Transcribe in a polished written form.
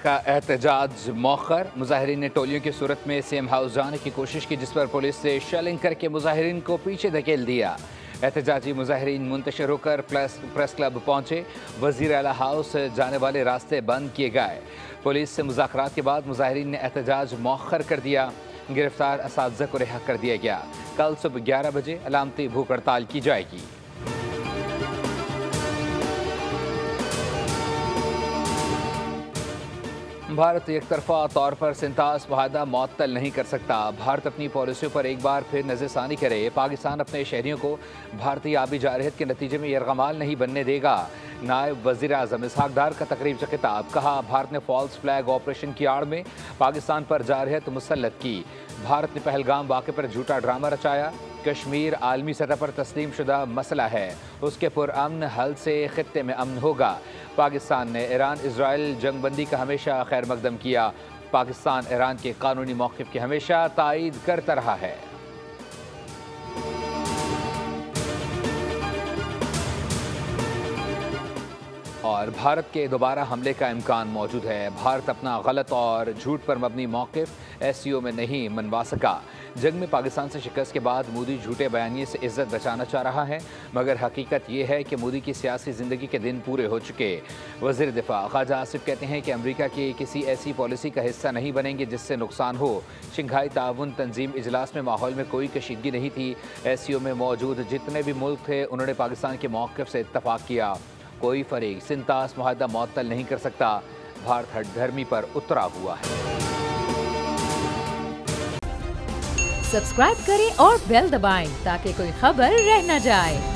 का एहतजाज मौखर। मुजाहिरीन ने टोलियों की सूरत में सीएम हाउस जाने की कोशिश की, जिस पर पुलिस से शेलिंग करके मुजाहिरीन को पीछे धकेल दिया। एहतजाजी मुजाहिरीन मुंतशिर होकर प्रेस क्लब पहुंचे। वजीर आला हाउस जाने वाले रास्ते बंद किए गए। पुलिस से मुज़ाकरात के बाद मुजाहिरीन ने एहतजाज मौखर कर दिया। गिरफ्तार असातिज़ा को रिहा कर दिया गया। कल सुबह 11 बजे अलामती भूख हड़ताल की जाएगी। भारत एक तरफा तौर पर सिंतास मुआहदा मुअत्तल नहीं कर सकता। भारत अपनी पॉलिसियों पर एक बार फिर नज़रसानी करे। पाकिस्तान अपने शहरियों को भारतीय आबी जारहत के नतीजे में यरगमाल नहीं बनने देगा। नायब वज़ीर आज़म इसहाक डार का तकरीब से खिताब। कहा, भारत ने फॉल्स फ्लैग ऑपरेशन की आड़ में पाकिस्तान पर जारहत मुसल्लत की। भारत ने पहलगाम वाक़े पर झूठा ड्रामा रचाया। कश्मीर आलमी सतह पर तस्लीम शुदा मसला है, उसके पुरअमन हल से खित्ते में अमन होगा। पाकिस्तान ने ईरान इजराइल जंगबंदी का हमेशा खैर मकदम किया। पाकिस्तान ईरान के कानूनी मौक़िफ़ की हमेशा तायीद करता रहा है। और भारत के दोबारा हमले का इम्कान मौजूद है। भारत अपना गलत और झूठ पर मबनी मौक़िफ़ एससीओ में नहीं मनवा सका। जंग में पाकिस्तान से शिकस्त के बाद मोदी झूठे बयानिए से इज्जत बचाना चाह रहा है, मगर हकीकत ये है कि मोदी की सियासी ज़िंदगी के दिन पूरे हो चुके। वज़ीर दिफा ख्वाजा आसिफ कहते हैं कि अमेरिका की किसी ऐसी पॉलिसी का हिस्सा नहीं बनेंगे जिससे नुकसान हो। शंघाई ताउन तंजीम इजलास में माहौल में कोई कशीदगी नहीं थी। एससीओ में मौजूद जितने भी मुल्क थे उन्होंने पाकिस्तान के मौक़िफ़ से इत्तफाक किया। कोई फरीक सिंतास मुआहदा मुअत्तल नहीं कर सकता। भारत हठधर्मी पर उतरा हुआ है। सब्सक्राइब करें और बेल दबाएं ताकि कोई खबर रह न जाए।